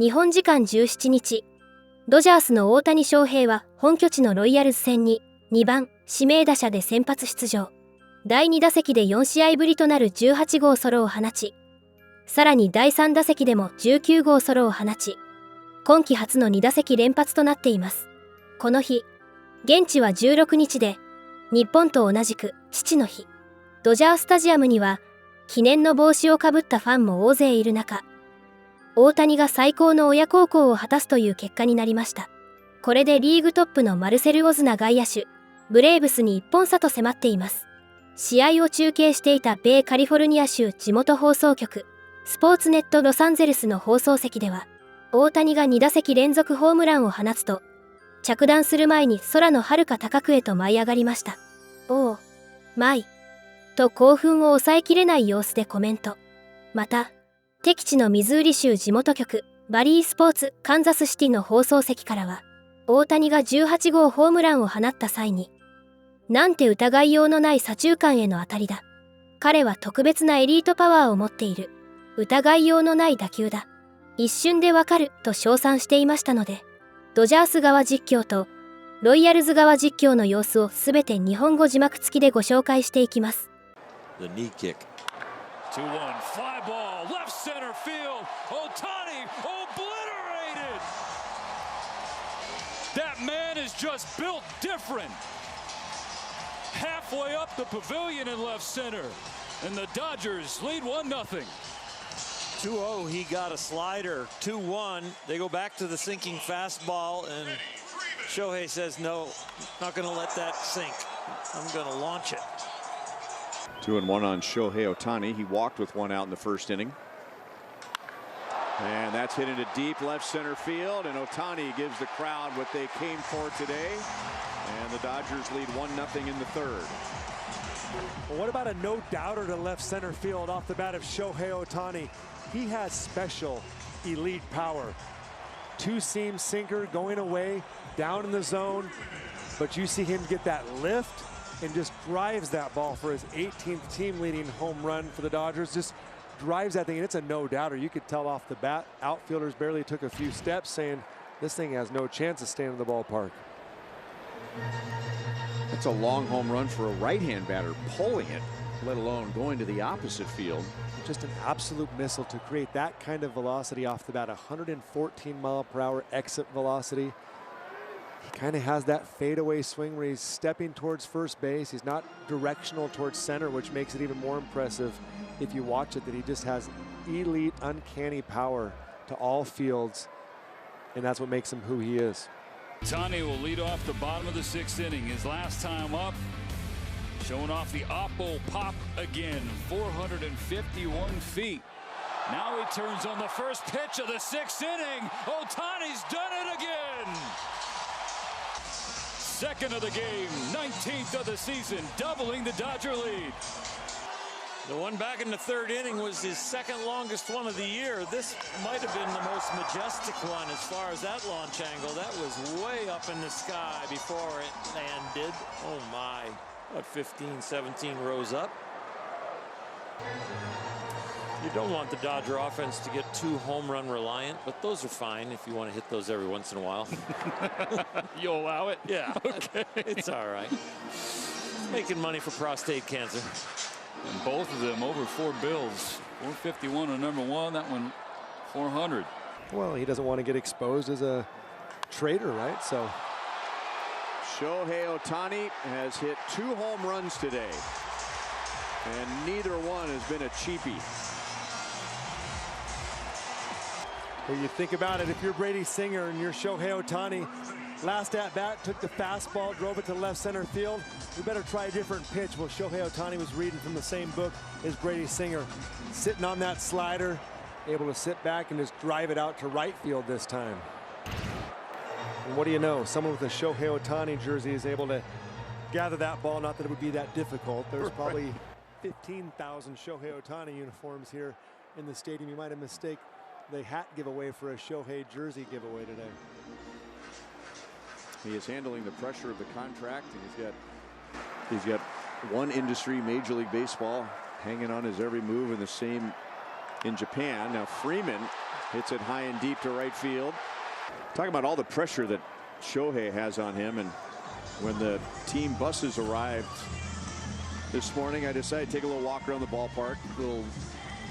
日本時間17日、ドジャースの大谷翔平は本拠地のロイヤルズ戦に2番指名打者で先発出場。第2打席で4試合ぶりとなる18号ソロを放ち、さらに第3打席でも19号ソロを放ち、今季初の2打席連発となっています。この日、現地は16日で、日本と同じく父の日。ドジャースタジアムには、記念の帽子をかぶったファンも大勢いる中、大谷が最高の親孝行を果たすという結果になりました。これでリーグトップのマルセル・オズナ外野手、ブレーブスに1本差と迫っています。試合を中継していた米カリフォルニア州地元放送局、スポーツネットロサンゼルスの放送席では、大谷が2打席連続ホームランを放つと、着弾する前に空の遥か高くへと舞い上がりました。おお、マイ。と興奮を抑えきれない様子でコメント。また、敵地のミズーリ州地元局、バリースポーツカンザスシティの放送席からは、大谷が18号ホームランを放った際に、なんて疑いようのない左中間への当たりだ。彼は特別なエリートパワーを持っている。疑いようのない打球だ。一瞬でわかると称賛していましたので、ドジャース側実況とロイヤルズ側実況の様子をすべて日本語字幕付きでご紹介していきます。The knee kick. 2-1 fly ball left center field. Otani obliterated. That man is just built different. Halfway up the pavilion in left center, and the Dodgers lead 1-0. 2-0, he got a slider. 2-1, they go back to the sinking fastball, and Shohei says, no, not going to let that sink. I'm going to launch it. 2-1 on Shohei Otani. He walked with one out in the first inning. And that's hit into deep left center field, and Otani gives the crowd what they came for today. And the Dodgers lead 1-0 in the third. Well, what about a no-doubter to left center field off the bat of Shohei Otani? He has special, elite power. Two-seam sinker going away, down in the zone. But you see him get that lift and just drives that ball for his 18th team-leading home run for the Dodgers. Just drives that thing, and it's a no-doubter. You could tell off the bat, outfielders barely took a few steps, saying this thing has no chance of staying in the ballpark. That's a long home run for a right-hand batter, pulling it, let alone going to the opposite field. Just an absolute missile to create that kind of velocity off the bat, 114 mile per hour exit velocity. He kind of has that fadeaway swing where he's stepping towards first base. He's not directional towards center, which makes it even more impressive if you watch it, that he just has elite, uncanny power to all fields, and that's what makes him who he is. Otani will lead off the bottom of the sixth inning. His last time up, showing off the Oppo pop again, 451 feet. Now he turns on the first pitch of the sixth inning. Otani's done it again. Second of the game, 19th of the season, doubling the Dodger lead. The one back in the third inning was his second longest one of the year. This might have been the most majestic one as far as that launch angle. That was way up in the sky before it landed. Oh my, about 15, 17 rows up. You don't want the Dodger offense to get too home run reliant, but those are fine if you want to hit those every once in a while. You'll allow it? Yeah, okay. It's all right. Making money for prostate cancer. And both of them over 4 bills. 451 on number one, that one 400. Well, he doesn't want to get exposed as a traitor, right? So Shohei Otani has hit 2 home runs today, and neither one has been a cheapie. Well, you think about it, if you're Brady Singer and you're Shohei Otani, last at bat, took the fastball, drove it to left center field. We better try a different pitch. Well, Shohei Otani was reading from the same book as Brady Singer, sitting on that slider, able to sit back and just drive it out to right field this time. And what do you know? Someone with a Shohei Otani jersey is able to gather that ball. Not that it would be that difficult. There's probably 15,000 Shohei Otani uniforms here in the stadium. You might have mistaken the hat giveaway for a Shohei jersey giveaway today. He is handling the pressure of the contract, and he's got one industry, Major League Baseball, hanging on his every move, and the same in Japan. Now Freeman Hits it high and deep to right field. Talking about all the pressure that Shohei has on him, and when the team buses arrived this morning, I decided to take a little walk around the ballpark, a little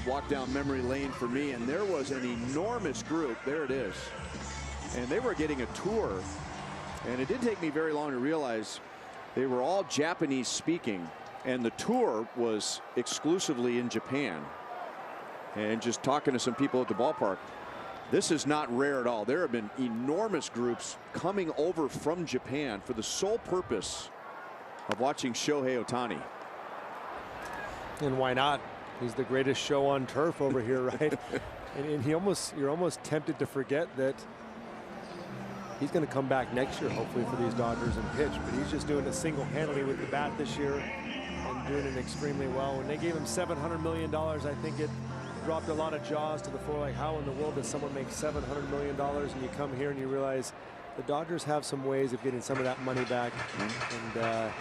walk down memory lane for me, and there was an enormous group. There it is. And they were getting a tour, and it didn't take me very long to realize they were all Japanese speaking, and the tour was exclusively in Japan. And just talking to some people at the ballpark, this is not rare at all. There have been enormous groups coming over from Japan for the sole purpose of watching Shohei Otani. And why not? He's the greatest show on turf over here, right? and you're almost tempted to forget that he's going to come back next year, hopefully, for these Dodgers and pitch. But he's just doing it single-handedly with the bat this year and doing it extremely well. When they gave him $700 million, I think it dropped a lot of jaws to the floor. Like, how in the world does someone make $700 million? And you come here and you realize the Dodgers have some ways of getting some of that money back. And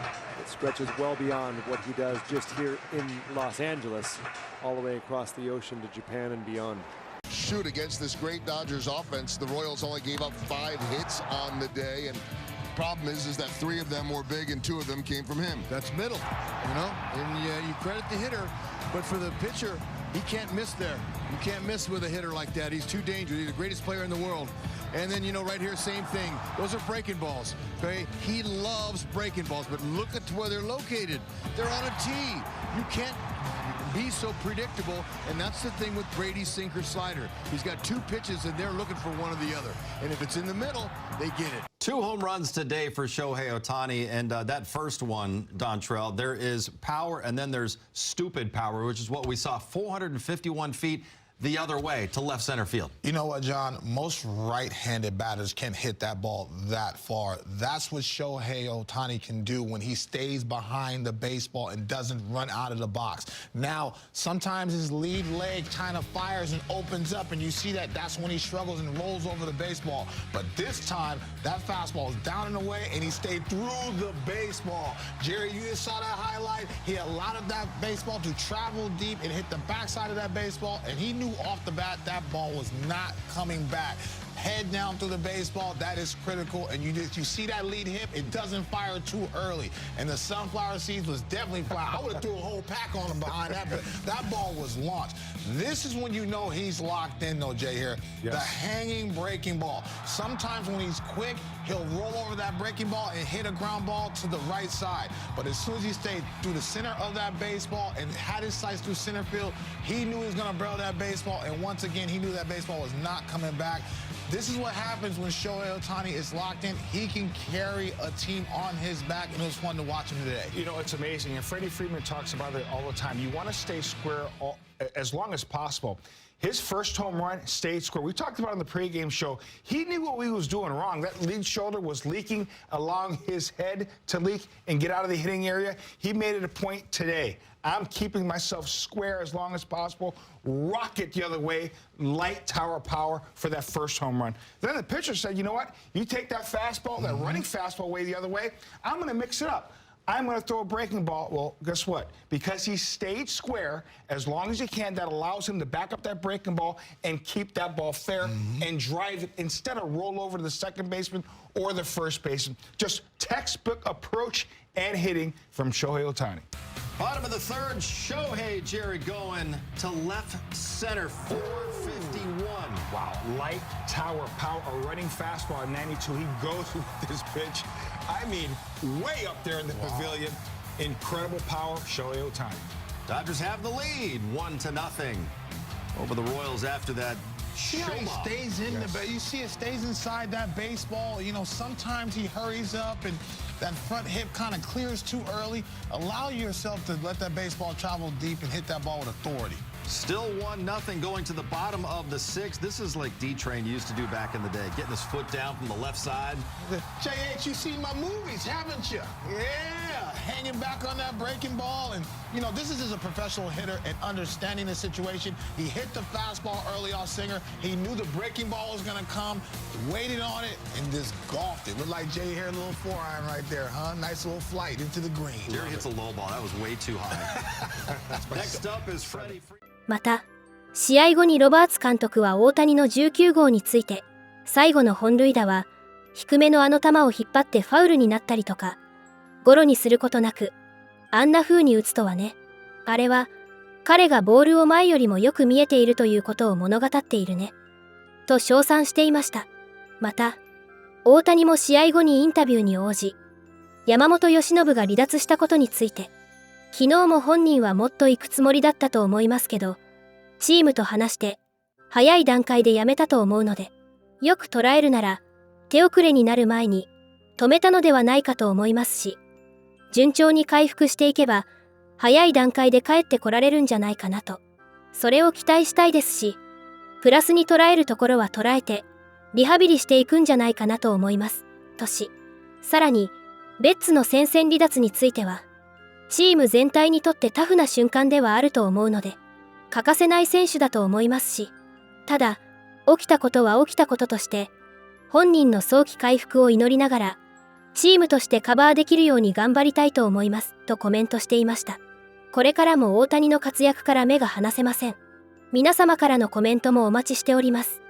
it stretches well beyond what he does just here in Los Angeles, all the way across the ocean to Japan and beyond. Shoot against this great Dodgers offense. The Royals only gave up 5 hits on the day, and the problem is that 3 of them were big and 2 of them came from him. That's middle, you know, and you credit the hitter, but for the pitcher, he can't miss there. You can't miss with a hitter like that. He's too dangerous. He's the greatest player in the world. And then, you know, right here, same thing. Those are breaking balls, okay? He loves breaking balls, but look at where they're located. They're on a tee. You can't be so predictable, and that's the thing with Brady's sinker slider. He's got 2 pitches, and they're looking for one or the other. And if it's in the middle, they get it. 2 home runs today for Shohei Otani, and that first one, Dontrell, there is power, and then there's stupid power, which is what we saw, 451 feet the other way to left center field. You know what, John? Most right-handed batters can't hit that ball that far. That's what Shohei Otani can do when he stays behind the baseball and doesn't run out of the box. Now, sometimes his lead leg kind of fires and opens up, and you see that that's when he struggles and rolls over the baseball. But this time, that fastball is down and away, and he stayed through the baseball. Jerry, you just saw that highlight. He allowed that baseball to travel deep and hit the backside of that baseball, and he knew off the bat that ball was not coming back. Head down through the baseball, that is critical. And you see that lead hip, it doesn't fire too early. And the sunflower seeds was definitely flying. I would have threw a whole pack on him behind that, but that ball was launched. This is when you know he's locked in, though, Jay, here. Yes. The hanging breaking ball. Sometimes when he's quick, he'll roll over that breaking ball and hit a ground ball to the right side. But as soon as he stayed through the center of that baseball and had his sights through center field, he knew he was going to barrel that baseball. And once again, he knew that baseball was not coming back. This is what happens when Shohei Otani is locked in. He can carry a team on his back, and it was fun to watch him today. You know, it's amazing, and Freddie Freeman talks about it all the time. You want to stay square as long as possible. His first home run stayed square. We talked about it on the pregame show. He knew what he was doing wrong. That lead shoulder was leaking, allowing his head to leak and get out of the hitting area. He made it a point today. I'm keeping myself square as long as possible. Rocket the other way, light tower power for that first home run. Then the pitcher said, you know what? You take that fastball, that running fastball way the other way, I'm going to mix it up. I'm going to throw a breaking ball. Well, guess what? Because he stayed square as long as he can, that allows him to back up that breaking ball and keep that ball fair and drive it instead of roll over to the second baseman or the first baseman. Just textbook approach and hitting from Shohei Otani. Bottom of the 3rd, Shohei, Jerry, going to left center, 451. Wow, light tower power, a running fastball at 92. He goes with this pitch. I mean, way up there in the pavilion. Incredible power, Shohei Otani. Dodgers have the lead, 1-0 over the Royals after that. See how he stays in the base. You see it stays inside that baseball. You know, sometimes he hurries up and that front hip kind of clears too early. Allow yourself to let that baseball travel deep and hit that ball with authority. Still 1-0 going to the bottom of the 6th. This is like D-Train used to do back in the day, getting his foot down from the left side. JH, you seen my movies, haven't you? Yeah, hanging back on that breaking ball. And, you know, this is as a professional hitter and understanding the situation. He hit the fastball early off Singer. He knew the breaking ball was going to come, waited on it, and just golfed it. Looked like Jay here, a little 4-iron right there, huh? Nice little flight into the green. Jerry hits a low ball. That was way too high. Next up is Freddie.また試合後にロバーツ監督は大谷の19号について、最後の本塁打は、低めのあの球を引っ張ってファウルになったりとか、ゴロにすることなく、あんな風に打つとはね。あれは、彼がボールを前よりもよく見えているということを物語っているね。と称賛していました。また、大谷も試合後にインタビューに応じ、山本由伸が離脱したことについて、昨日も本人はもっと行くつもりだったと思いますけど、チームと話して、早い段階で辞めたと思うので、よく捉えるなら、手遅れになる前に、止めたのではないかと思いますし、順調に回復していけば、早い段階で帰ってこられるんじゃないかなと。それを期待したいですし、プラスに捉えるところは捉えて、リハビリしていくんじゃないかなと思います。とし、さらに、ベッツの戦線離脱については、チーム全体にとってタフな瞬間ではあると思うので、欠かせない選手だと思いますし、ただ、起きたことは起きたこととして、本人の早期回復を祈りながら、チームとしてカバーできるように頑張りたいと思います、とコメントしていました。これからも大谷の活躍から目が離せません。皆様からのコメントもお待ちしております。